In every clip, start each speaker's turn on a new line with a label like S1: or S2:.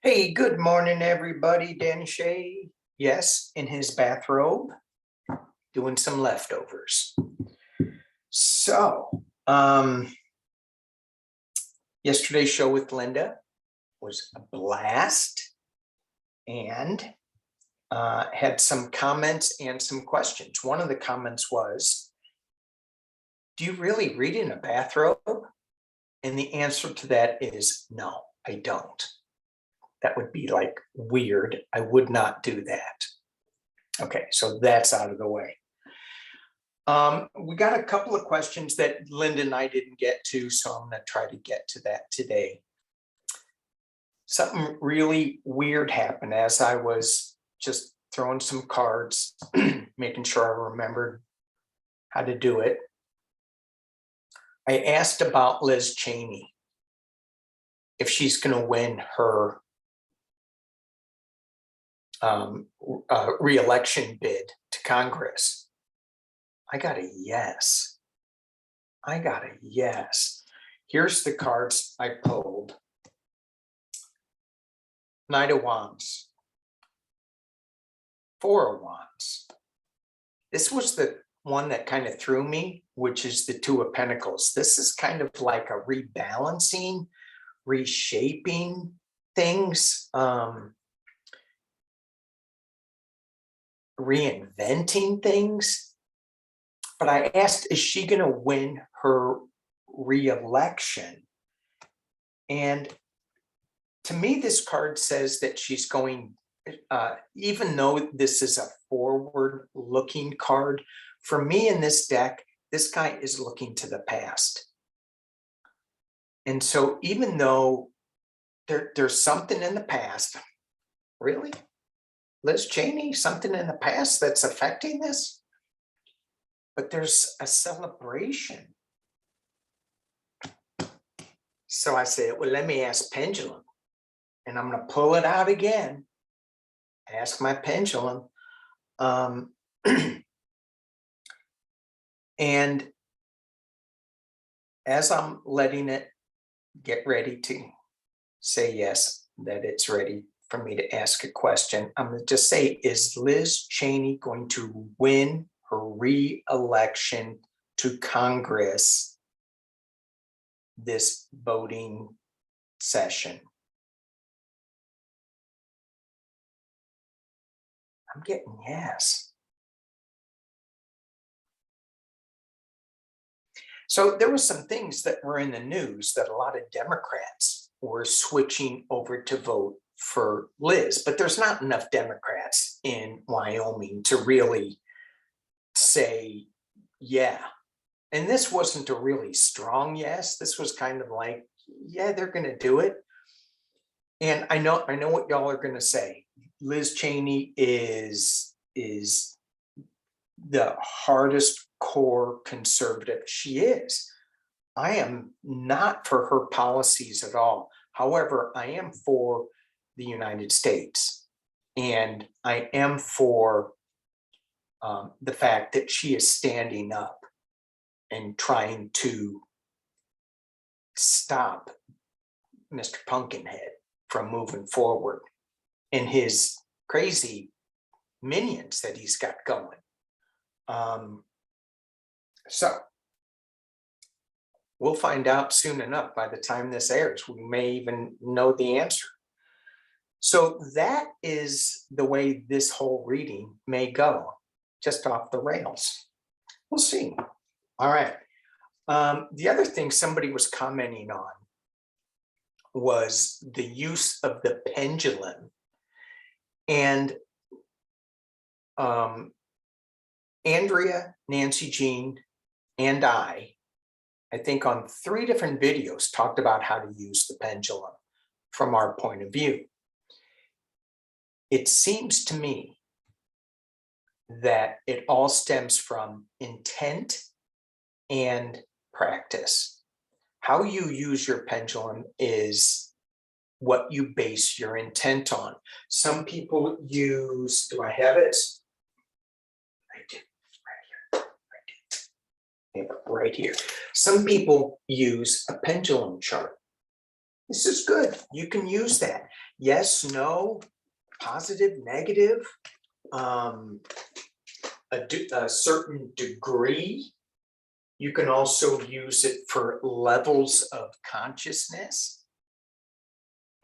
S1: Hey, good morning, everybody. Dan Shea, yes, in his bathrobe, doing some leftovers. So, yesterday's show with Linda was a blast and had some comments and some questions. One of the comments was, do you really read in a bathrobe? And the answer to that is no, I don't. That would be like weird. I would not do that. Okay, so that's out of the way. We got a couple of questions that Linda and I didn't get to, so I'm going to try to get to that today. Something really weird happened as I was just throwing some cards, making sure I remembered how to do it. I asked about Liz Cheney, if she's going to win her re-election bid to Congress. I got a yes. I got a yes. Here's the cards I pulled. Knight of Wands, Four of Wands. This was the one that kind of threw me, which is the Two of Pentacles. This is kind of like a rebalancing, reshaping things, reinventing things. But I asked, is she going to win her re-election? And to me, this card says that she's going, even though this is a forward-looking card, for me in this deck, this guy is looking to the past. And so even though there's something in the past, really? Liz Cheney, something in the past that's affecting this? But there's a celebration. So I said, well, let me ask Pendulum. And I'm going to pull it out again. Ask my pendulum. And as I'm letting it get ready to say yes, that it's ready for me to ask a question, I'm going to just say, is Liz Cheney going to win her re-election to Congress this voting session? I'm getting yes. So there were some things that were in the news that a lot of Democrats were switching over to vote for Liz, but there's not enough Democrats in Wyoming to really say, yeah. And this wasn't a really strong yes. This was kind of like, yeah, they're going to do it. And I know what y'all are going to say. Liz Cheney is the hardest core conservative. She is. I am not for her policies at all. However, I am for the United States. And I am for the fact that she is standing up and trying to stop Mr. Pumpkinhead from moving forward and his crazy minions that he's got going. So we'll find out soon enough. By the time this airs, we may even know the answer. So that is the way this whole reading may go, just off the rails. We'll see. All right. The other thing somebody was commenting on was the use of the pendulum. And Andrea, Nancy Jean, and I think on 3 different videos talked about how to use the pendulum from our point of view. It seems to me that it all stems from intent and practice. How you use your pendulum is what you base your intent on. Some people use, do I have it? I do, right here. I do. Right here. Some people use a pendulum chart. This is good. You can use that. Yes, no, positive, negative, a certain degree. You can also use it for levels of consciousness.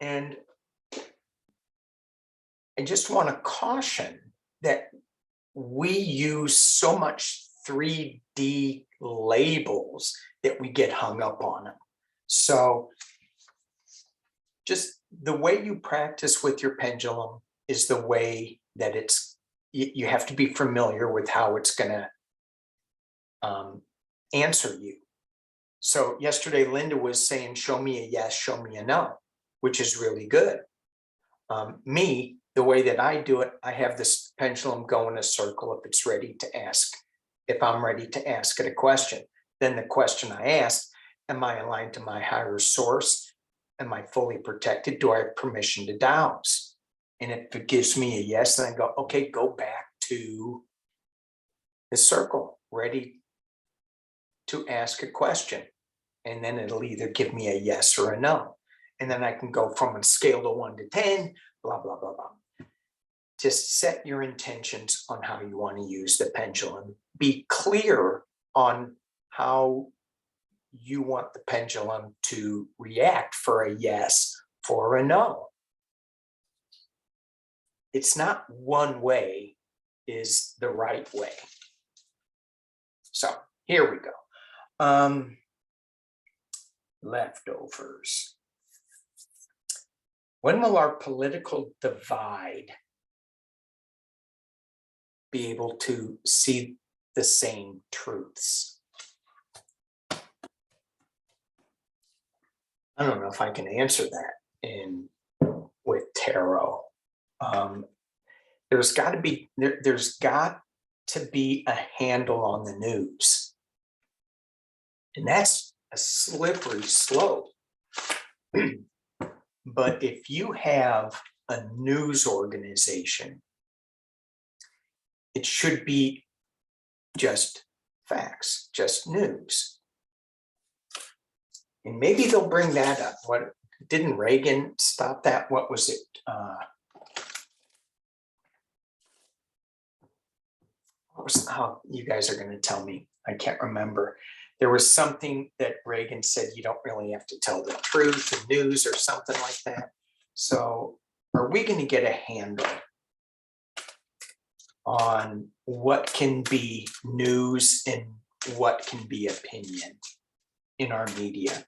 S1: And I just want to caution that we use so much 3D labels that we get hung up on them. So just the way you practice with your pendulum is the way that you have to be familiar with how it's going to answer you. So yesterday, Linda was saying, show me a yes, show me a no, which is really good. Me, the way that I do it, I have this pendulum go in a circle if it's ready to ask. If I'm ready to ask it a question, then the question I ask, am I aligned to my higher source? Am I fully protected? Do I have permission to dowse? And if it gives me a yes, then I go, okay, go back to the circle, ready to ask a question. And then it'll either give me a yes or a no. And then I can go from a scale to 1 to 10, blah, blah, blah, blah. Just set your intentions on how you want to use the pendulum. Be clear on how you want the pendulum to react for a yes, for a no. It's not one way is the right way. So here we go. Leftovers. When will our political divide be able to see the same truths? I don't know if I can answer that with tarot. There's got to be a handle on the news, and that's a slippery slope. But if you have a news organization, it should be just facts, just news. And maybe they'll bring that up. What didn't Reagan stop that? What was it? Oh, you guys are going to tell me. I can't remember. There was something that Reagan said, you don't really have to tell the truth, the news or something like that. So are we going to get a handle on what can be news and what can be opinion in our media?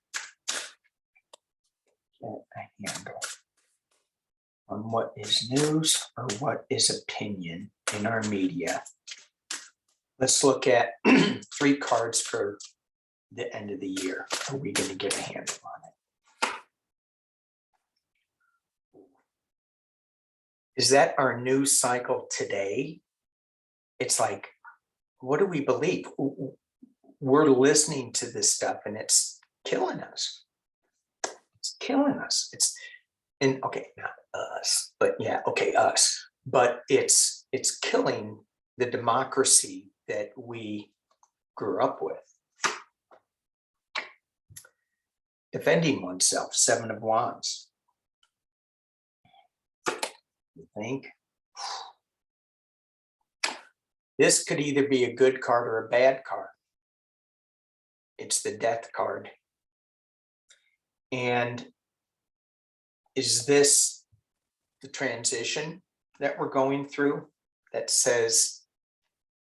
S1: Get a handle on what is news or what is opinion in our media. Let's look at 3 cards for the end of the year. Are we going to get a handle on it? Is that our news cycle today? It's like, what do we believe? We're listening to this stuff and it's killing us. It's killing us. And okay, not us, but yeah, okay, us. But it's killing the democracy that we grew up with. Defending oneself, 7 of Wands. You think? This could either be a good card or a bad card. It's the Death card. And is this the transition that we're going through that says,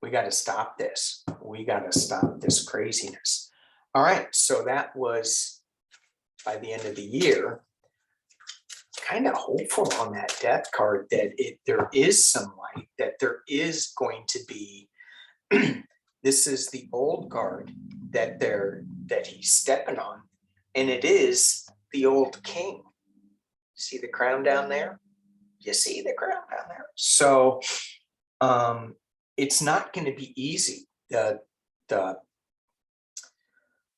S1: we got to stop this. We got to stop this craziness. All right, so that was by the end of the year. Kind of hopeful on that Death card that there is some light, that there is going to be. This is the old guard that he's stepping on, and it is the old king. See the crown down there? You see the crown down there? So it's not going to be easy. The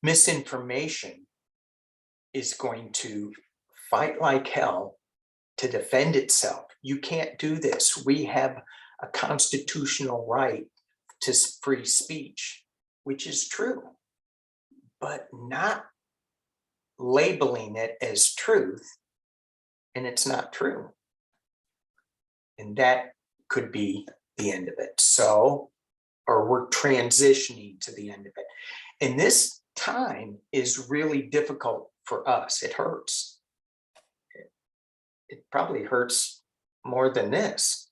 S1: misinformation is going to fight like hell to defend itself. You can't do this. We have a constitutional right to free speech, which is true, but not labeling it as truth, and it's not true. And that could be the end of it. So, or we're transitioning to the end of it. And this time is really difficult for us. It hurts. It probably hurts more than this.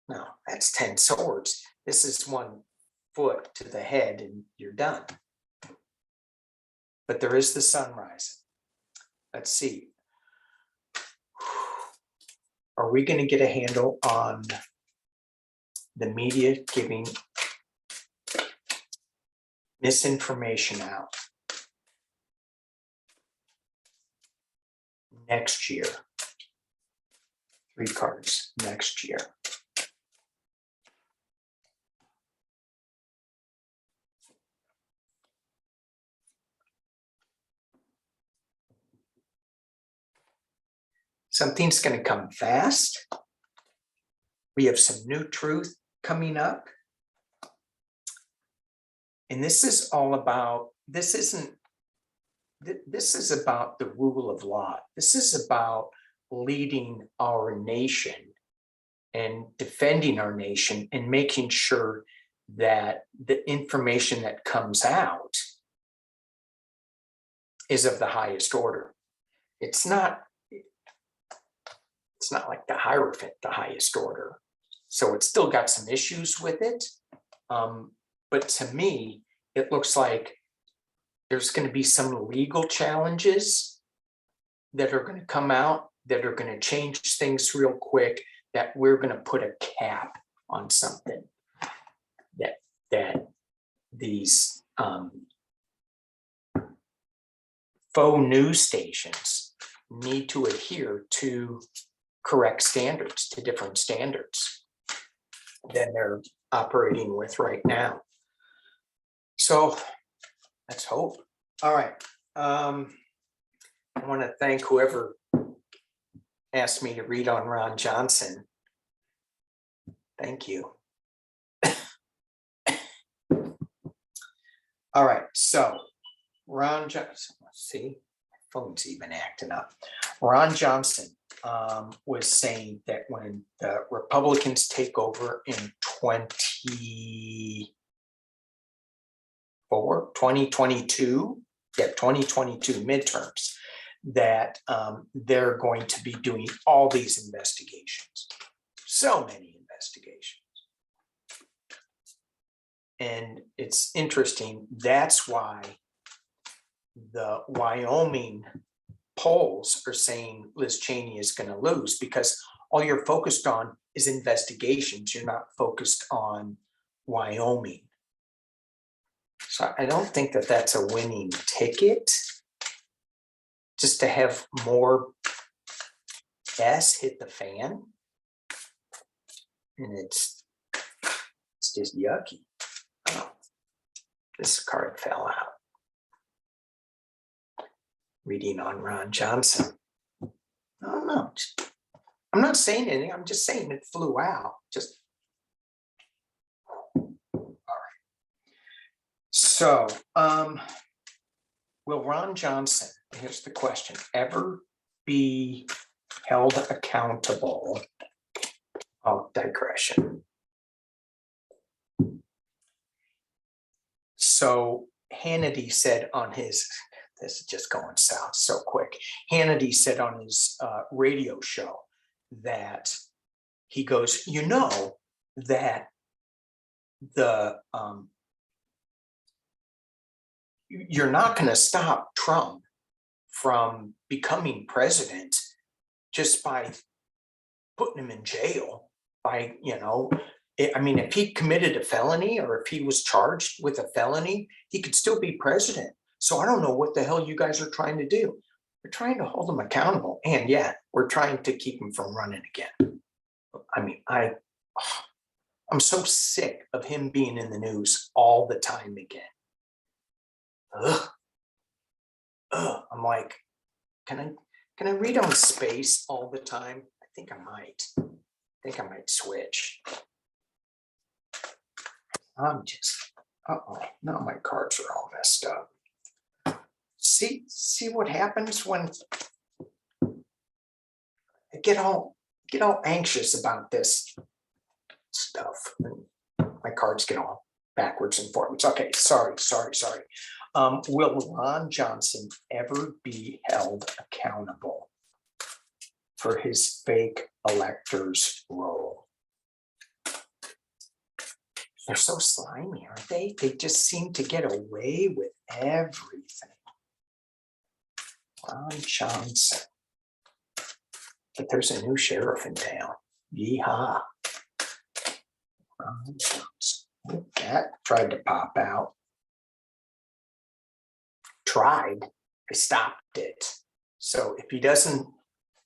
S1: No, that's 10 swords. This is 1 foot to the head and you're done. But there is the sun rising. Let's see. Are we going to get a handle on the media giving misinformation out next year? 3 cards next year. Something's going to come fast. We have some new truth coming up. And this is all about, this is about the rule of law. This is about leading our nation and defending our nation and making sure that the information that comes out is of the highest order. It's not like the Hierophant, the highest order. So it's still got some issues with it. But to me, it looks like there's going to be some legal challenges that are going to come out that are going to change things real quick, that we're going to put a cap on something that these faux news stations need to adhere to correct standards, to different standards than they're operating with right now. So let's hope. All right. I want to thank whoever asked me to read on Ron Johnson. Thank you. All right. So Ron Johnson, let's see, my phone's even acting up. Ron Johnson was saying that when the Republicans take over in 2022, 2022 midterms, that they're going to be doing all these investigations, so many investigations. And it's interesting, that's why the Wyoming polls are saying Liz Cheney is going to lose, because all you're focused on is investigations. You're not focused on Wyoming. So I don't think that that's a winning ticket. Just to have more gas hit the fan. And it's just yucky. Oh, this card fell out. Reading on Ron Johnson. I don't know. I'm not saying anything. I'm just saying it flew out. Just all right. So, will Ron Johnson, here's the question, ever be held accountable? Oh, digression. So Hannity said on his, this is just going south so quick. Hannity said on his radio show that he goes, you know, that the you're not going to stop Trump from becoming president just by putting him in jail. By, you know, I mean, if he committed a felony or if he was charged with a felony, he could still be president. So I don't know what the hell you guys are trying to do. We're trying to hold him accountable. And yeah, we're trying to keep him from running again. I mean, I'm so sick of him being in the news all the time again. Ugh. I'm like, can I read on space all the time? I think I might switch. I'm just, now my cards are all messed up. See what happens when I get all anxious about this stuff. And my cards get all backwards and forwards. Okay, sorry. Will Ron Johnson ever be held accountable for his fake electors role? They're so slimy, aren't they? They just seem to get away with everything. Ron Johnson. But there's a new sheriff in town. Yeehaw. Ron Johnson. That tried to pop out. Tried. I stopped it. So if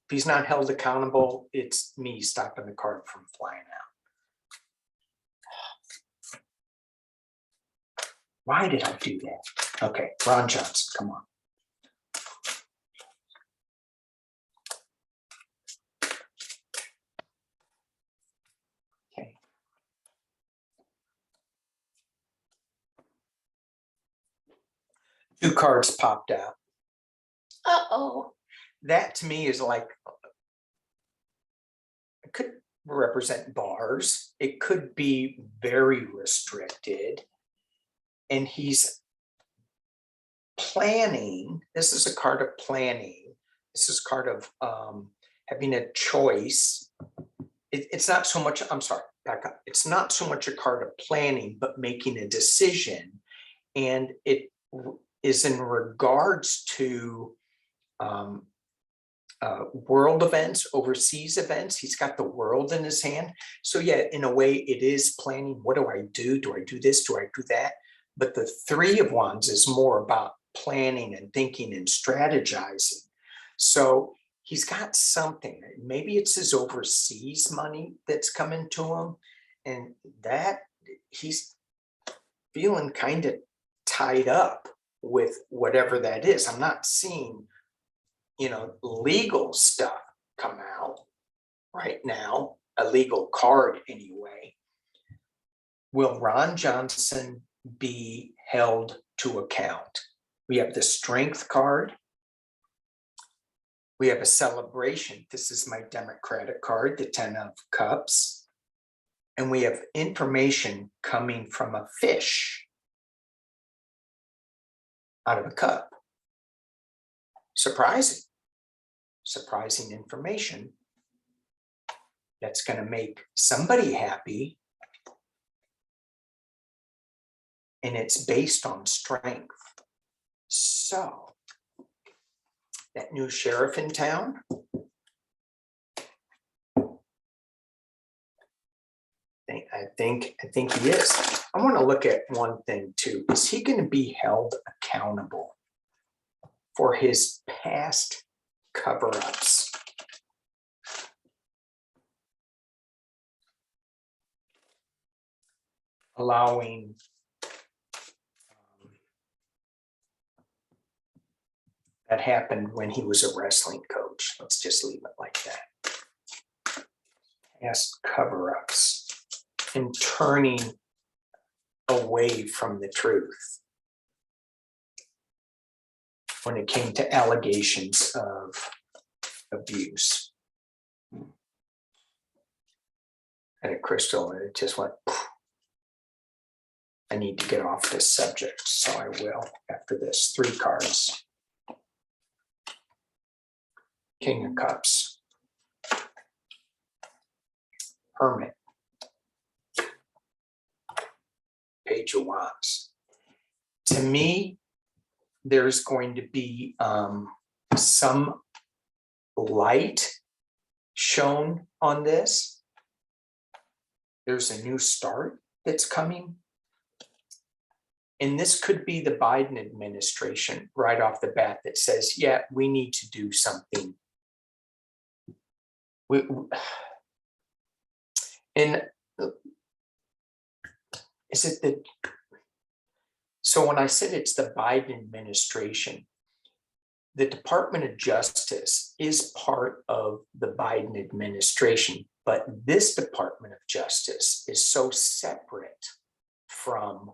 S1: he's not held accountable, it's me stopping the card from flying out. Why did I do that? Okay, Ron Johnson, come on. Okay. Two cards popped out. Uh-oh. That to me is like, it could represent bars. It could be very restricted. And he's planning. This is a card of planning. This is a card of having a choice. It's not so much, I'm sorry, back up. It's not so much a card of planning, but making a decision. And it is in regards to world events, overseas events. He's got the world in his hand. So yeah, in a way it is planning. What do I do? Do I do this? Do I do that? But the Three of Wands is more about planning and thinking and strategizing. So he's got something. Maybe it's his overseas money that's coming to him, and that he's feeling kind of tied up with whatever that is. I'm not seeing, legal stuff come out right now, a legal card anyway. Will Ron Johnson be held to account? We have the Strength card. We have a celebration. This is my Democratic card, the 10 of Cups. And we have information coming from a fish out of a cup. Surprising information that's going to make somebody happy. And it's based on strength. So that new sheriff in town, I think he is. I want to look at one thing too. Is he going to be held accountable for his past cover-ups? Allowing that happened when he was a wrestling coach. Let's just leave it like that. Past cover-ups and turning away from the truth when it came to allegations of abuse. And a crystal, and it just went, poof. I need to get off this subject, so I will after this. 3 cards. King of Cups. Hermit. Page of Wands. To me, there's going to be some light shown on this. There's a new start that's coming. And this could be the Biden administration right off the bat that says, yeah, we need to do something. And is it the, so when I said it's the Biden administration, the Department of Justice is part of the Biden administration, but this Department of Justice is so separate from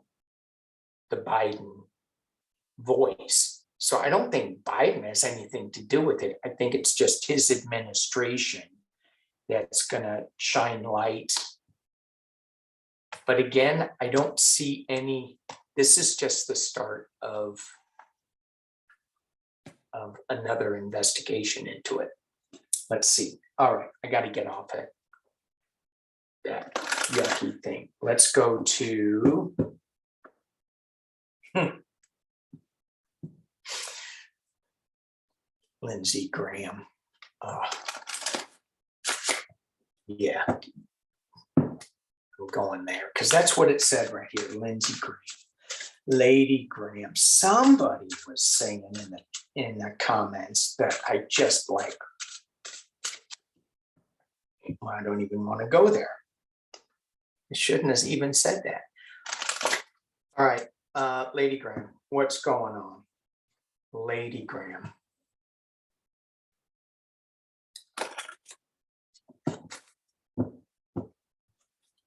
S1: the Biden voice So I don't think Biden has anything to do with it. I think it's just his administration that's going to shine light. But again, I don't see any, this is just the start of another investigation into it. Let's see. All right, I got to get off it. That yucky thing. Let's go to Lindsey Graham. Yeah, I'm going there because that's what it said right here. Lindsey Graham, Lady Graham. Somebody was saying in the comments that I just like. Well, I don't even want to go there. I shouldn't have even said that. All right, Lady Graham, what's going on? Lady Graham.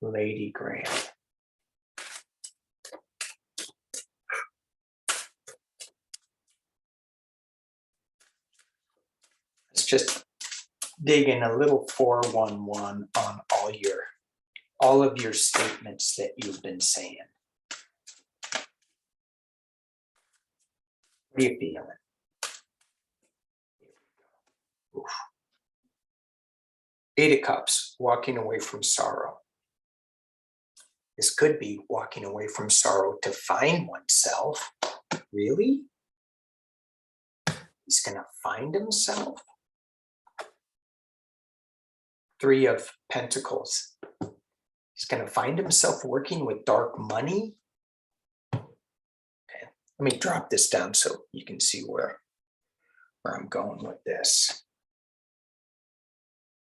S1: Lady Graham. Let's just dig in a little 411 on all of your statements that you've been saying. What are you feeling? Oof. 8 of Cups, walking away from sorrow. This could be walking away from sorrow to find oneself. Really? He's going to find himself? 3 of Pentacles. He's going to find himself working with dark money. Okay, let me drop this down so you can see where I'm going with this.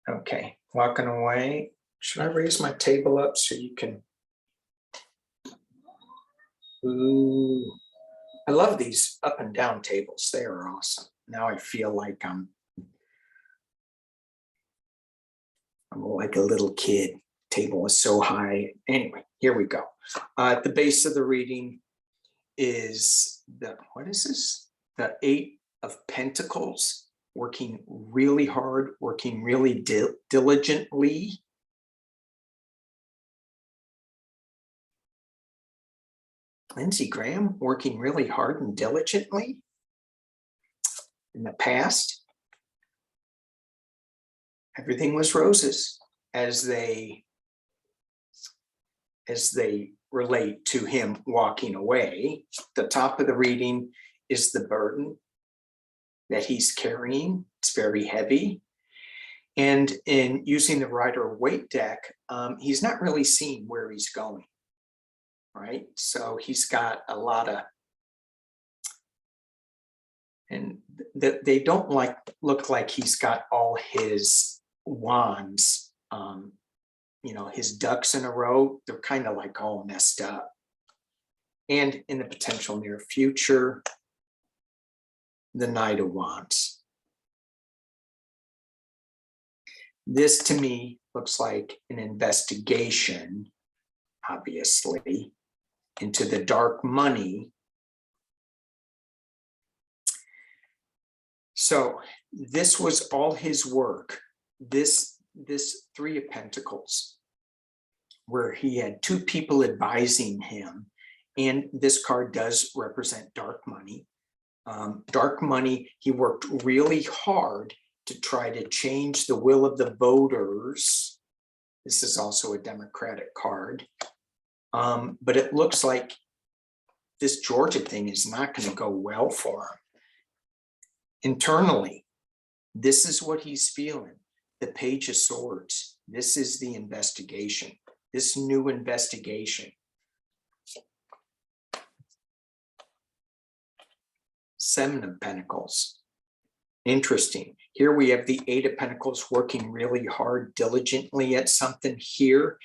S1: Okay, walking away. Should I raise my table up so you can? Ooh, I love these up and down tables. They are awesome. Now I feel like I'm like a little kid. Table is so high. Anyway, here we go. At the base of the reading is what is this? The 8 of Pentacles, working really hard, working really diligently. Lindsey Graham working really hard and diligently in the past. Everything was roses as they relate to him walking away. The top of the reading is the burden that he's carrying. It's very heavy. And in using the Rider-Waite deck, he's not really seeing where he's going, right? So he's got a lot of, and they don't look like he's got all his wands, his ducks in a row. They're kind of like all messed up. And in the potential near future, the Knight of Wands. This to me looks like an investigation, obviously, into the dark money. So this was all his work. This 3 of Pentacles, where he had 2 people advising him. And this card does represent dark money. Dark money, he worked really hard to try to change the will of the voters. This is also a Democratic card. But it looks like this Georgia thing is not going to go well for him. Internally, this is what he's feeling. The Page of Swords. This is the investigation. This new investigation. 7 of Pentacles. Interesting. Here we have the 8 of Pentacles working really hard, diligently at something here.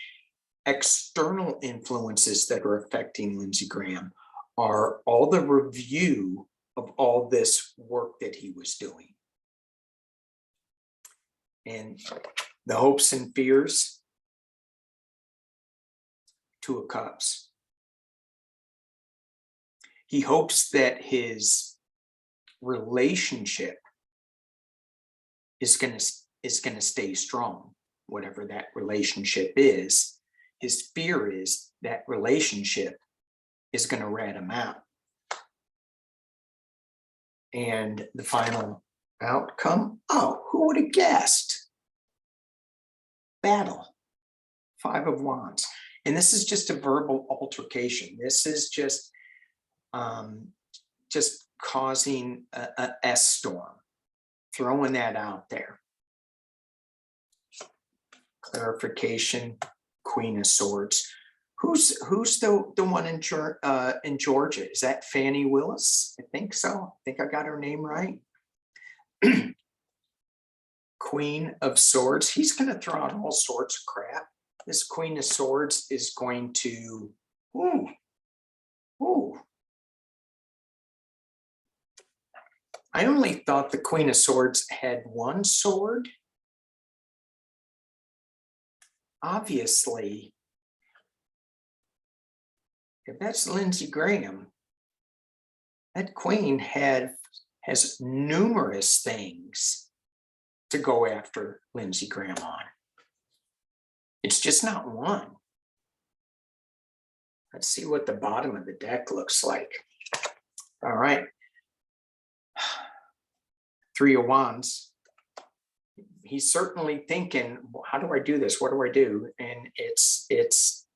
S1: External influences that are affecting Lindsey Graham are all the review of all this work that he was doing. And the hopes and fears. 2 of Cups. He hopes that his relationship is going to stay strong, whatever that relationship is. His fear is that relationship is going to rat him out. And the final outcome, oh, who would have guessed? Battle, 5 of Wands. And this is just a verbal altercation. This is just causing a S storm, throwing that out there. Clarification, Queen of Swords. Who's the one in Georgia? Is that Fannie Willis? I think so. I think I got her name right. Queen of Swords. He's going to throw out all sorts of crap. This Queen of Swords is going to, I only thought the Queen of Swords had one sword. Obviously, if that's Lindsey Graham, that Queen has numerous things to go after Lindsey Graham on. It's just not one. Let's see what the bottom of the deck looks like. All right. 3 of Wands. He's certainly thinking, well, how do I do this? What do I do? And it's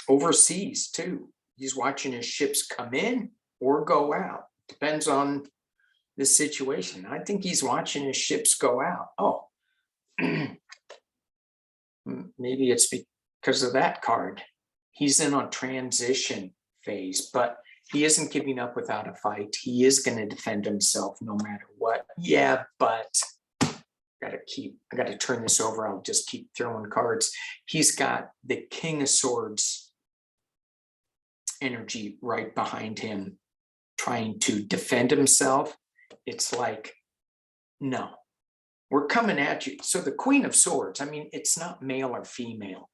S1: overseas too. He's watching his ships come in or go out. Depends on the situation. I think he's watching his ships go out. Oh, maybe it's because of that card. He's in a transition phase, but he isn't giving up without a fight. He is going to defend himself no matter what. Yeah, but I got to turn this over. I'll just keep throwing cards. He's got the King of Swords energy right behind him, trying to defend himself. It's like, no, we're coming at you. So the Queen of Swords, I mean, it's not male or female,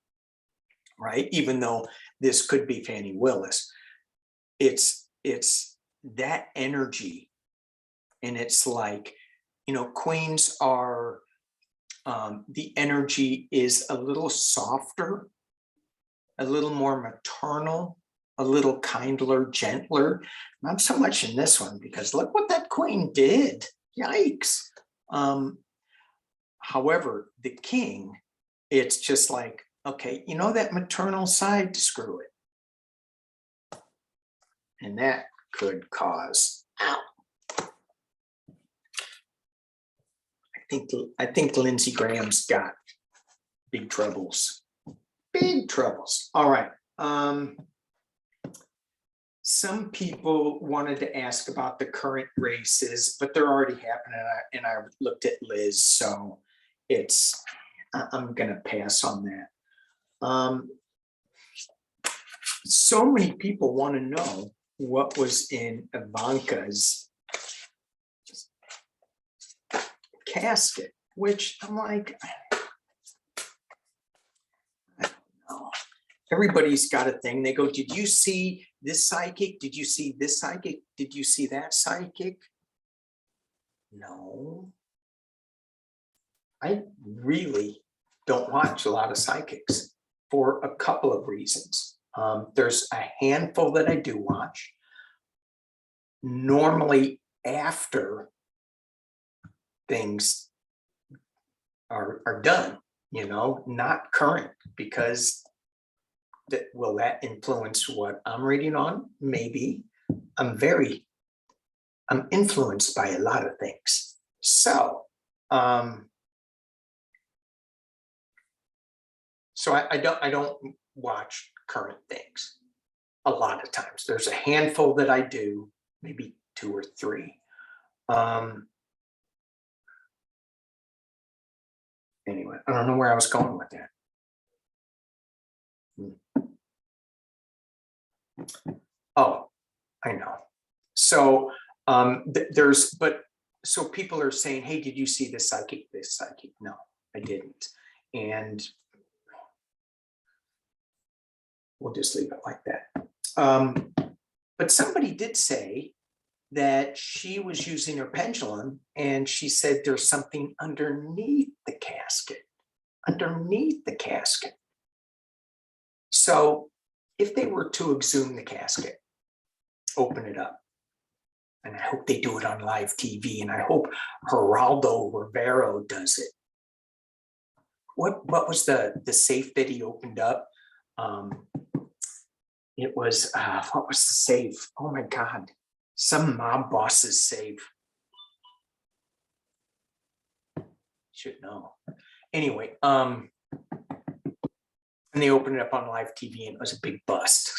S1: right? Even though this could be Fannie Willis, it's that energy. And it's like, you know, queens are, the energy is a little softer, a little more maternal, a little kindler, gentler. Not so much in this one, because look what that queen did. Yikes. However, the king, it's just like, okay, you know, that maternal side, screw it. And that could cause, ow. I think Lindsey Graham's got big troubles. Big troubles. All right. Some people wanted to ask about the current races, but they're already happening. And I looked at Liz, so I'm going to pass on that. So many people want to know what was in Ivanka's casket, which I'm like, I don't know. Everybody's got a thing. They go, did you see this psychic? Did you see this psychic? Did you see that psychic? No. I really don't watch a lot of psychics for a couple of reasons. There's a handful that I do watch. Normally after things are done, you know, not current, because will that influence what I'm reading on? Maybe. I'm influenced by a lot of things. So, I don't watch current things a lot of times. There's a handful that I do, maybe 2 or 3. Anyway, I don't know where I was going with that. Oh, I know. So so people are saying, hey, did you see this psychic? This psychic? No, I didn't. And we'll just leave it like that. But somebody did say that she was using her pendulum, and she said there's something underneath the casket, underneath the casket. So if they were to exhume the casket, open it up, and I hope they do it on live TV, and I hope Geraldo Rivero does it. What was the safe that he opened up? It was, what was the safe? Oh my God, some mob boss's safe. Should know. Anyway, and they opened it up on live TV, and it was a big bust.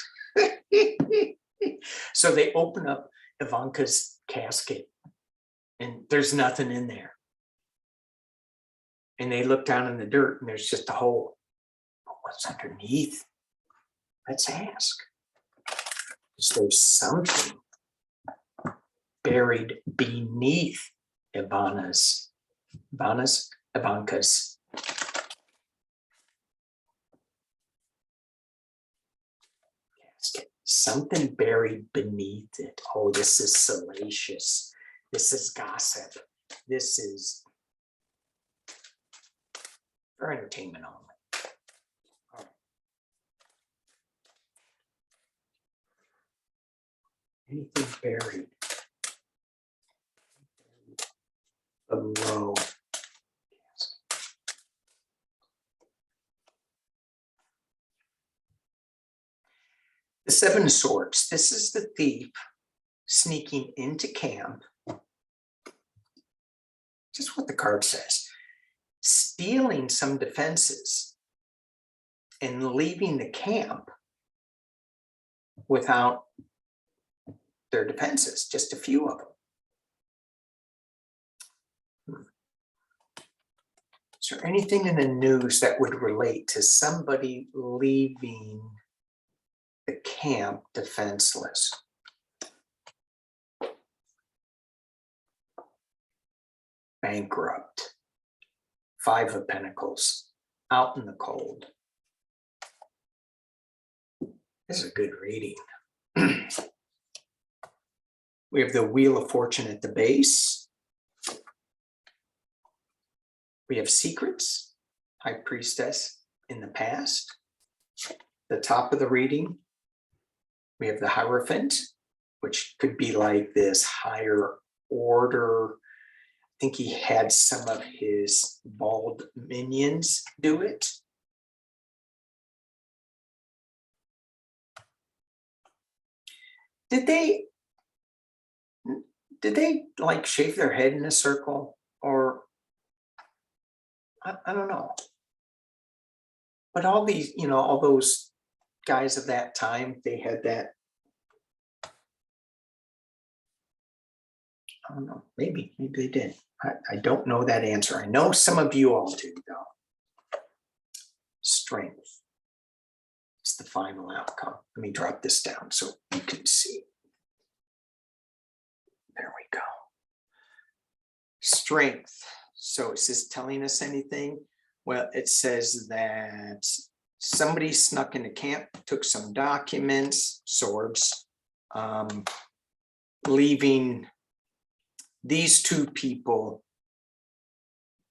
S1: So they open up Ivanka's casket, and there's nothing in there. And they look down in the dirt, and there's just a hole. But what's underneath? Let's ask. Is there something buried beneath Ivanka's casket? Something buried beneath it. Oh, this is salacious. This is gossip. This is for entertainment only. All right. Anything buried below? The Seven of Swords. This is the thief sneaking into camp. Just what the card says. Stealing some defenses and leaving the camp without their defenses, just a few of them. Is there anything in the news that would relate to somebody leaving the camp defenseless? Bankrupt. Five of Pentacles, out in the cold. This is a good reading. We have the Wheel of Fortune at the base. We have secrets, High Priestess in the past. The top of the reading, we have the Hierophant, which could be like this higher order. I think he had some of his bald minions do it. Did they like shave their head in a circle, or I don't know. But all these, all those guys of that time, they had that. I don't know, maybe they did. I don't know that answer. I know some of you all do, though. Strength. It's the final outcome. Let me drop this down so you can see. There we go. Strength. So is this telling us anything? Well, it says that somebody snuck into camp, took some documents, swords, leaving these two people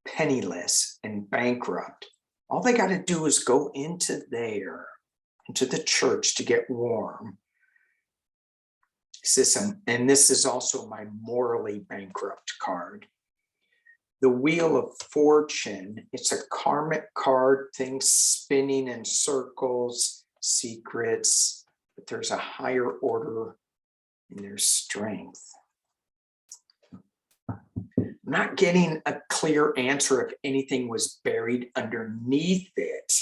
S1: penniless and bankrupt. All they got to do is go into the church to get warm. And this is also my morally bankrupt card. The Wheel of Fortune, it's a karmic card, things spinning in circles, secrets, but there's a higher order and there's strength. Not getting a clear answer if anything was buried underneath it.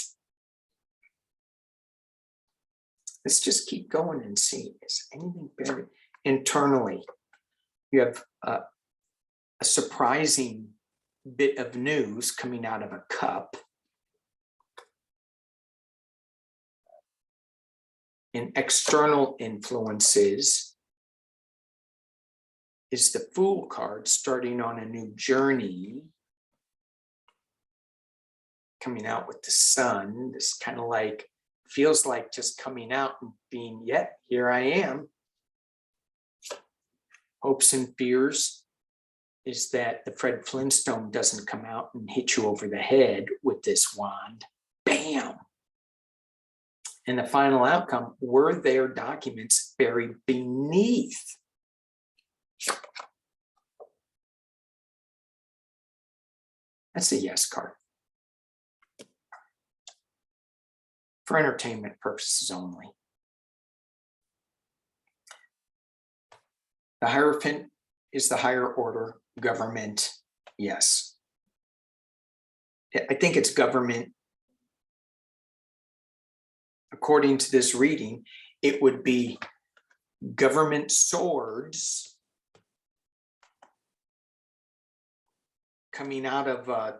S1: Let's just keep going and see. Is anything buried internally? You have a surprising bit of news coming out of a cup. In external influences is the Fool card, starting on a new journey, coming out with the Sun. This kind of like feels like just coming out and being, yet here I am. hopes and fears is that the Fred Flintstone doesn't come out and hit you over the head with this wand. Bam! And the final outcome, were there documents buried beneath? That's a yes card. For entertainment purposes only. The Hierophant is the higher order government. Yes. I think it's government. According to this reading, it would be government swords coming out of a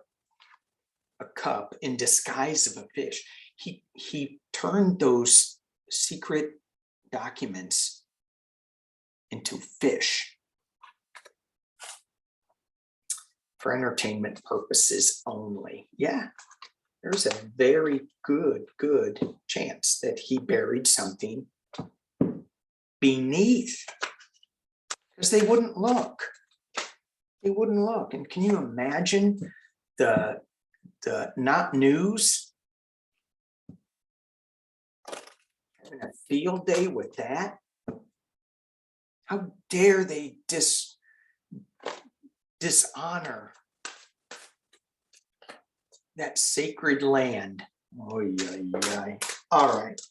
S1: cup in disguise of a fish. He turned those secret documents into fish for entertainment purposes only. Yeah, there's a very good chance that he buried something beneath, because they wouldn't look. They wouldn't look. And can you imagine the not news having a field day with that? How dare they dishonor that sacred land? Oh yeah. All right.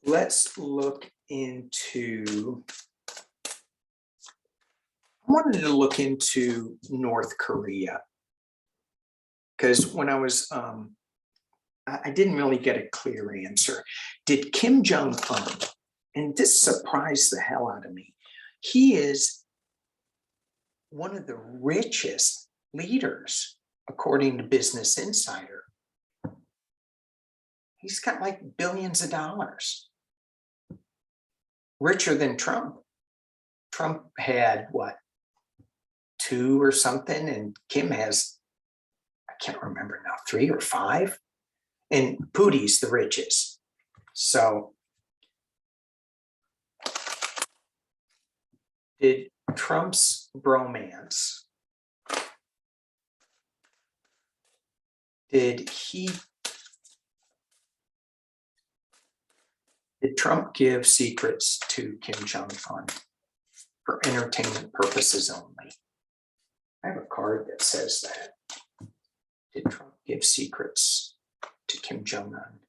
S1: Let's look into. I wanted to look into North Korea because when I was, I didn't really get a clear answer. Did Kim Jong-un, and this surprised the hell out of me, he is one of the richest leaders, according to Business Insider. He's got like billions of dollars. Richer than Trump. Trump had what, 2 or something, and Kim has, I can't remember now, 3 or 5. And Putin's the richest. So did Trump's bromance, did Trump give secrets to Kim Jong-un for entertainment purposes only? I have a card that says that. Did Trump give secrets to Kim Jong-un?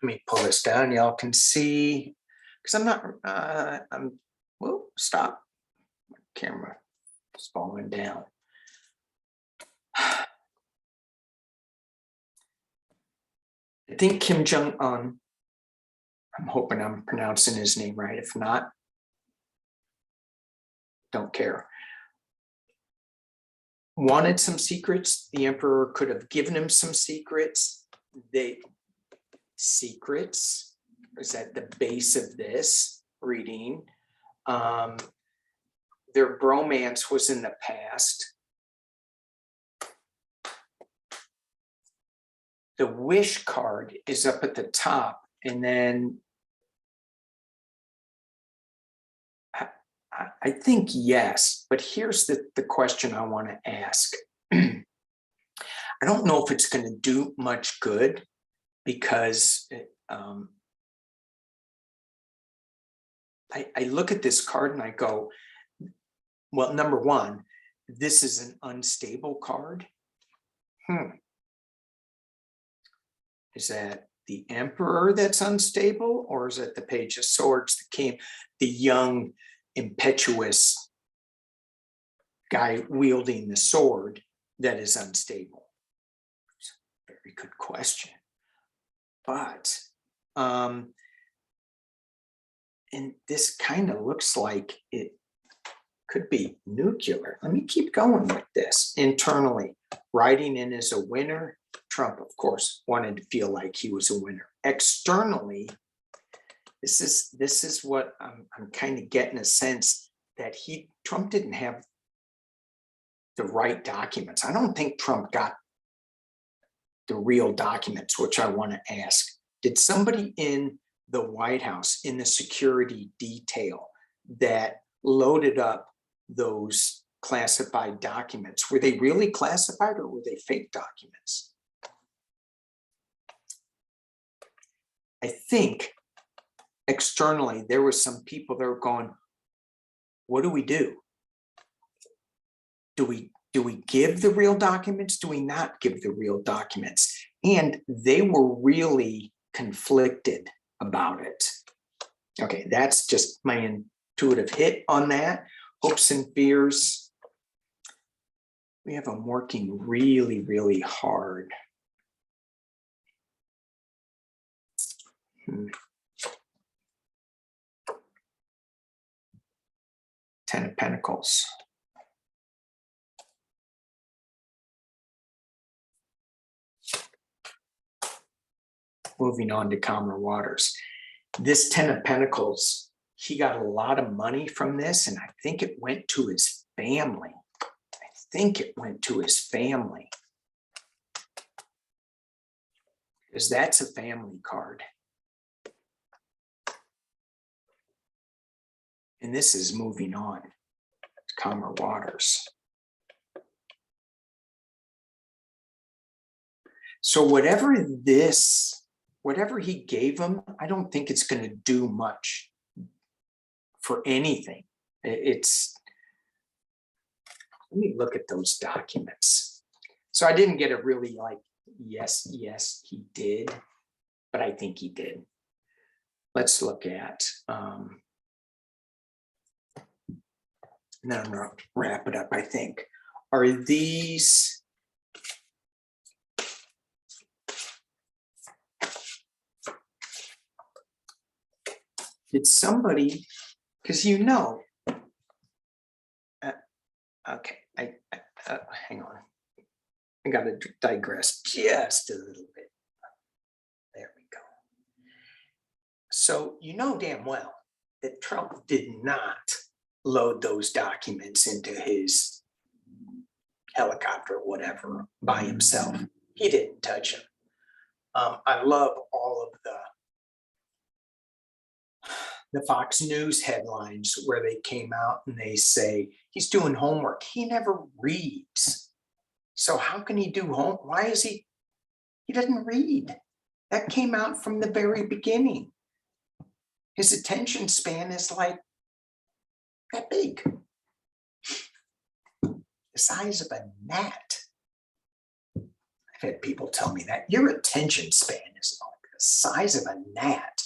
S1: Let me pull this down. Y'all can see, because I'm not, whoa, stop. My camera is falling down. I think Kim Jong-un, I'm hoping I'm pronouncing his name right. If not, don't care. Wanted some secrets. The emperor could have given him some secrets. Secrets is at the base of this reading. Their bromance was in the past. The wish card is up at the top, and then I think yes, but here's the question I want to ask. I don't know if it's going to do much good, because I look at this card and I go, well, number one, this is an unstable card. Is that the emperor that's unstable, or is it the Page of Swords, the young, impetuous guy wielding the sword that is unstable? It's a very good question. But, and this kind of looks like it could be nuclear. Let me keep going with this. Internally, riding in as a winner, Trump, of course, wanted to feel like he was a winner. Externally, this is what I'm kind of getting a sense that Trump didn't have the right documents. I don't think Trump got the real documents, which I want to ask. Did somebody in the White House, in the security detail that loaded up those classified documents, were they really classified or were they fake documents? I think externally there was some people that were going, what do we do? Do we give the real documents? Do we not give the real documents? And they were really conflicted about it. Okay, that's just my intuitive hit on that. Hopes and fears. We have them working really, really hard. Ten of Pentacles. Moving on to calmer waters. This Ten of Pentacles, he got a lot of money from this, and I think it went to his family. Because that's a family card. And this is moving on to calmer waters. So whatever he gave him, I don't think it's going to do much for anything. Let me look at those documents. So I didn't get a really like, yes, he did, but I think he did. Let's look at, and then I'm going to wrap it up, I think. Are these, did somebody, because okay, hang on. I got to digress just a little bit. There we go. So you know damn well that Trump did not load those documents into his helicopter or whatever by himself. He didn't touch them. I love all of the Fox News headlines where they came out and they say he's doing homework. He never reads. So how can he do homework? Why is he doesn't read? That came out from the very beginning. His attention span is like that big. The size of a gnat. I've had people tell me that your attention span is like the size of a gnat.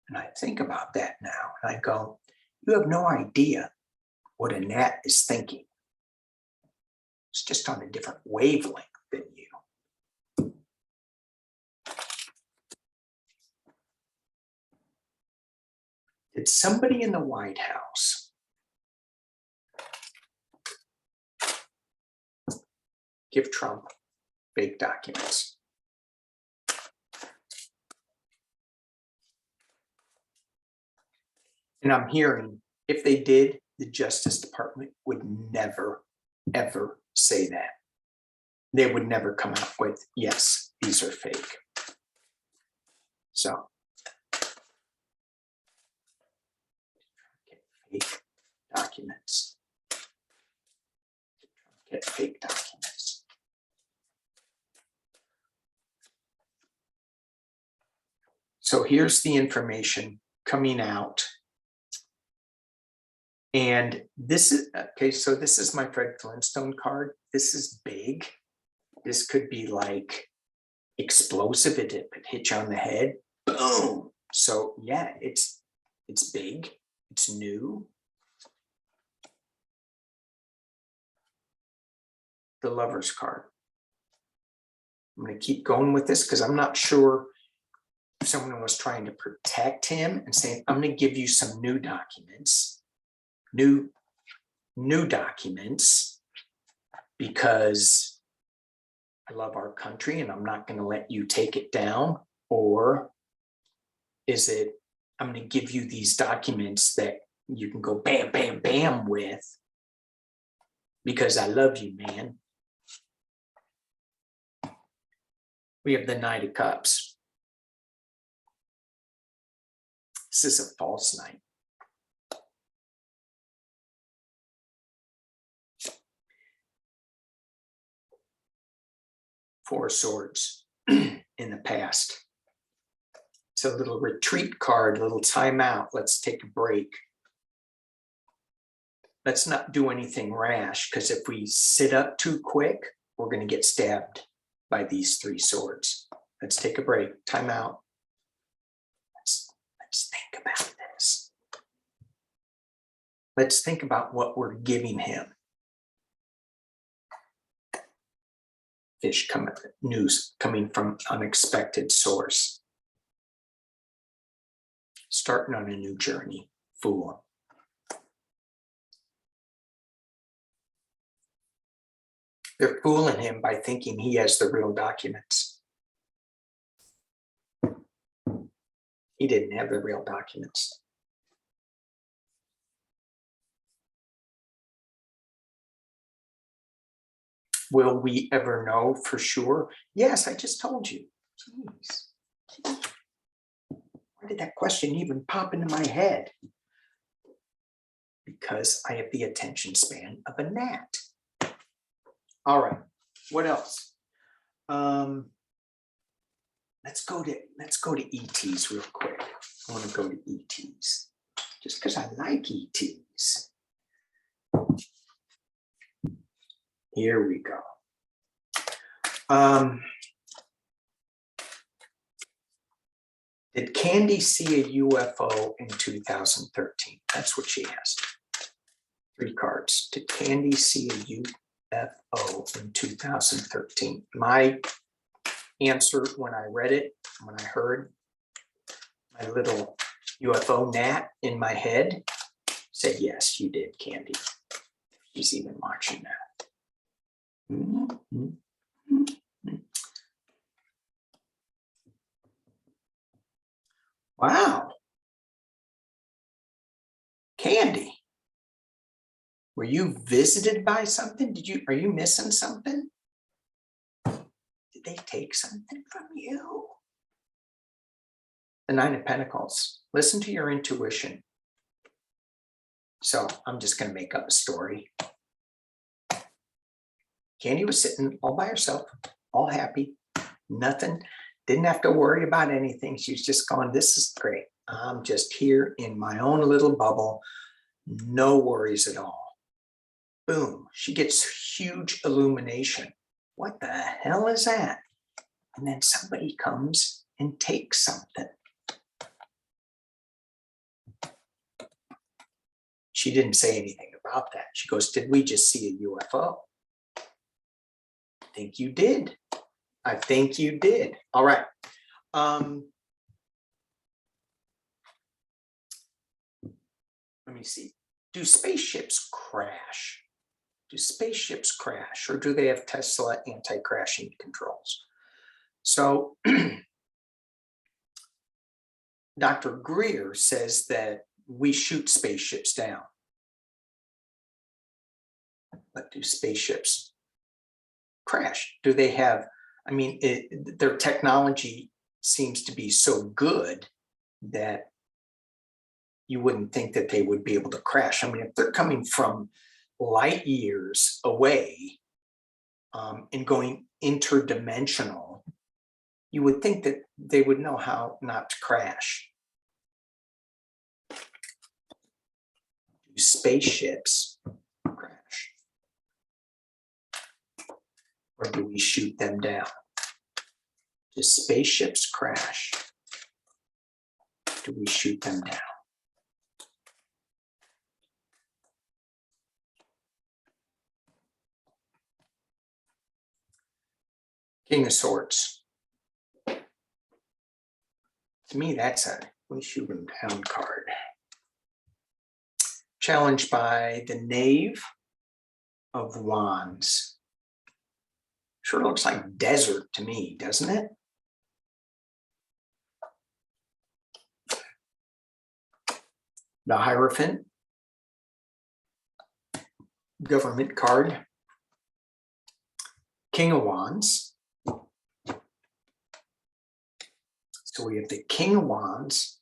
S1: And I think about that now, and I go, you have no idea what a gnat is thinking. It's just on a different wavelength than you. Did somebody in the White House give Trump fake documents? And I'm hearing, if they did, the Justice Department would never, ever say that. They would never come out with, yes, these are fake. So, get fake documents. Get fake documents. So here's the information coming out. And this is, okay, so this is my Fred Flintstone card. This is big. This could be like explosive. It hit you on the head. Boom. So yeah, it's big. It's new. The Lover's card. I'm going to keep going with this because I'm not sure if someone was trying to protect him and saying, I'm going to give you some new documents. New documents, because I love our country and I'm not going to let you take it down? Or is it, I'm going to give you these documents that you can go bam, bam, bam with because I love you, man? We have the Knight of Cups. This is a false knight. Four of Swords in the past. It's a little retreat card, a little timeout. Let's take a break. Let's not do anything rash, because if we sit up too quick, we're going to get stabbed by these three swords. Let's take a break. Time out. Let's think about this. Let's think about what we're giving him. Fish coming, news coming from unexpected source. Starting on a new journey. Fool. They're fooling him by thinking he has the real documents. He didn't have the real documents. Will we ever know for sure? Yes, I just told you. Jeez. Why did that question even pop into my head? Because I have the attention span of a gnat. All right, what else? Let's go to ETs real quick. I want to go to ETs just because I like ETs. Here we go. Did Candy see a UFO in 2013? That's what she asked. 3 cards. Did Candy see a UFO in 2013? My answer when I read it, when I heard my little UFO gnat in my head, said, yes, you did, Candy. She's even watching that. Wow. Candy, were you visited by something? Are you missing something? Did they take something from you? The 9 of Pentacles. Listen to your intuition. So I'm just going to make up a story. Candy was sitting all by herself, all happy, nothing, didn't have to worry about anything. She was just going, this is great. I'm just here in my own little bubble, no worries at all. Boom, she gets huge illumination. What the hell is that? And then somebody comes and takes something. She didn't say anything about that. She goes, did we just see a UFO? I think you did. I think you did. All right. Let me see. Do spaceships crash? Do spaceships crash, or do they have Tesla anti-crashing controls? So Dr. Greer says that we shoot spaceships down. But do spaceships crash? Do they have, I mean, their technology seems to be so good that you wouldn't think that they would be able to crash. I mean, if they're coming from light years away and going interdimensional, you would think that they would know how not to crash. Do spaceships crash? Or do we shoot them down? Do spaceships crash? Do we shoot them down? King of Swords. To me, that's a we shoot them down card. Challenged by the Knave of Wands. Sure looks like desert to me, doesn't it? The Hierophant, government card, King of Wands. So we have the King of Wands,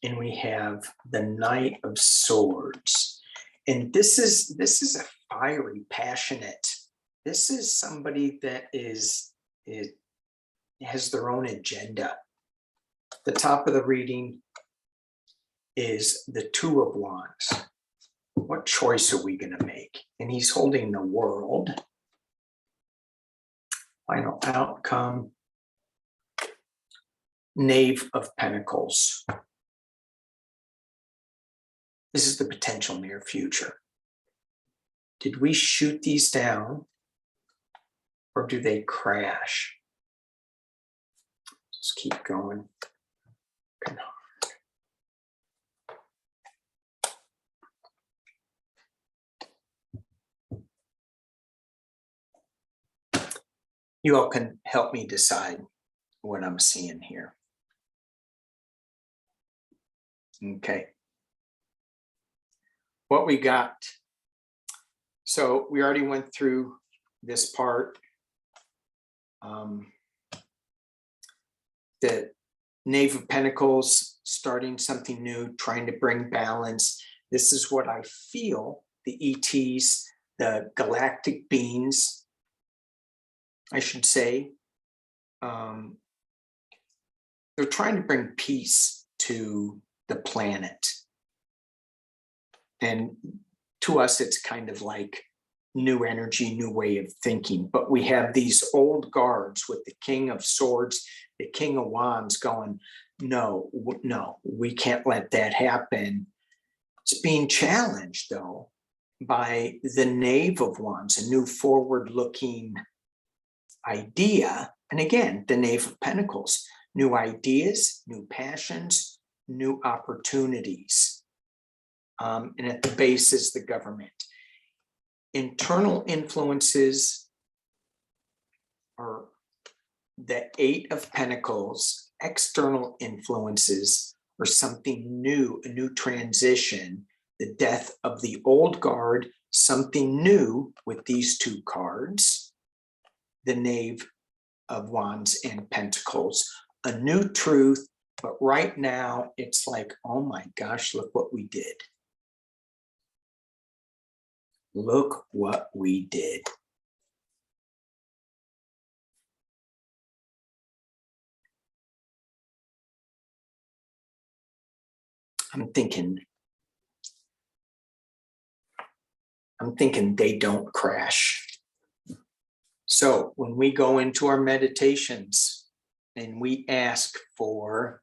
S1: and we have the Knight of Swords. And this is a fiery, passionate. This is somebody that has their own agenda. The top of the reading is the Two of Wands. What choice are we going to make? And he's holding the World. Final outcome. Knave of Pentacles. This is the potential near future. Did we shoot these down, or do they crash? Just keep going. You all can help me decide what I'm seeing here. Okay. What we got. So we already went through this part. The Knave of Pentacles, starting something new, trying to bring balance. This is what I feel the ETs, the galactic beings, I should say, they're trying to bring peace to the planet. And to us, it's kind of like new energy, new way of thinking. But we have these old guards with the King of Swords, the King of Wands going, no, we can't let that happen. It's being challenged, though, by the Knave of Wands, a new forward-looking idea. And again, the Knave of Pentacles, new ideas, new passions, new opportunities. And at the base is the government. Internal influences are the Eight of Pentacles. External influences are something new, a new transition, the death of the old guard, something new with these two cards, the Knave of Wands and Pentacles, a new truth. But right now it's like, oh my gosh, look what we did. Look what we did. I'm thinking they don't crash. So when we go into our meditations and we ask for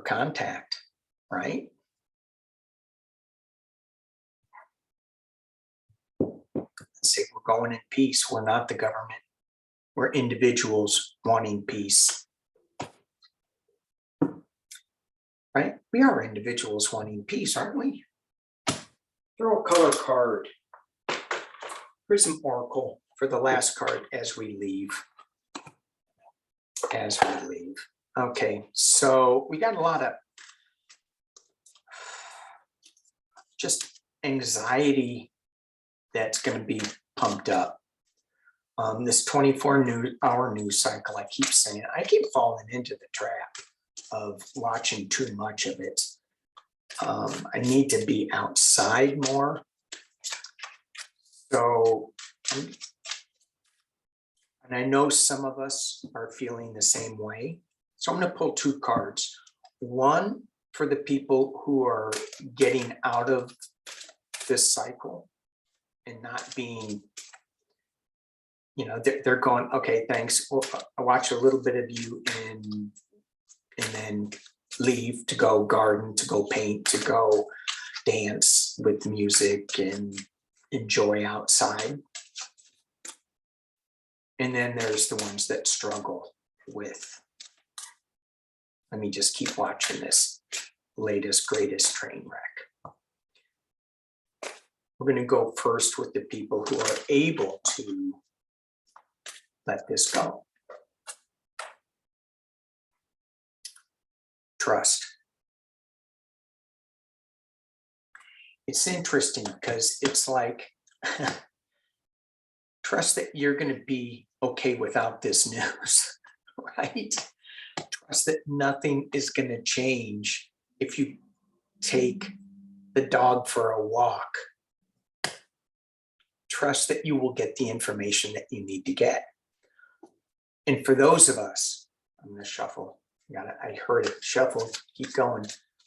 S1: contact, right? Say we're going in peace. We're not the government. We're individuals wanting peace. Right? We are individuals wanting peace, aren't we? Throw a color card. Prism Oracle for the last card as we leave. As we leave. Okay, so we got a lot of just anxiety that's going to be pumped up. This 24-hour news cycle, I keep saying, I keep falling into the trap of watching too much of it. I need to be outside more. So, and I know some of us are feeling the same way. So I'm going to pull two cards. One for the people who are getting out of this cycle and not being, they're going, okay, thanks. Well, I watch a little bit of you and then leave to go garden, to go paint, to go dance with music and enjoy outside. And then there's the ones that struggle with, let me just keep watching this latest, greatest train wreck. we're going to go first with the people who are able to let this go. Trust. It's interesting because it's like, trust that you're going to be okay without this news, right? Trust that nothing is going to change if you take the dog for a walk. Trust that you will get the information that you need to get. And for those of us, I'm going to shuffle. I heard it. Shuffle. Keep going.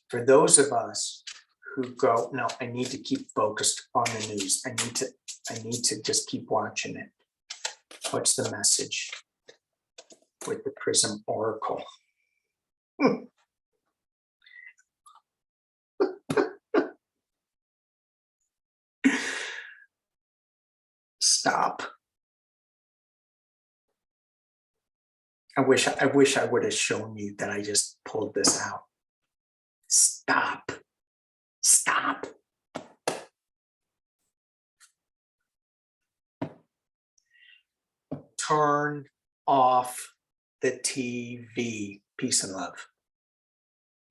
S1: For those of us who go, no, I need to keep focused on the news. I need to just keep watching it. What's the message with the Prism Oracle? Stop. I wish I would have shown you that I just pulled this out. Stop. Stop. Turn off the TV. Peace and love.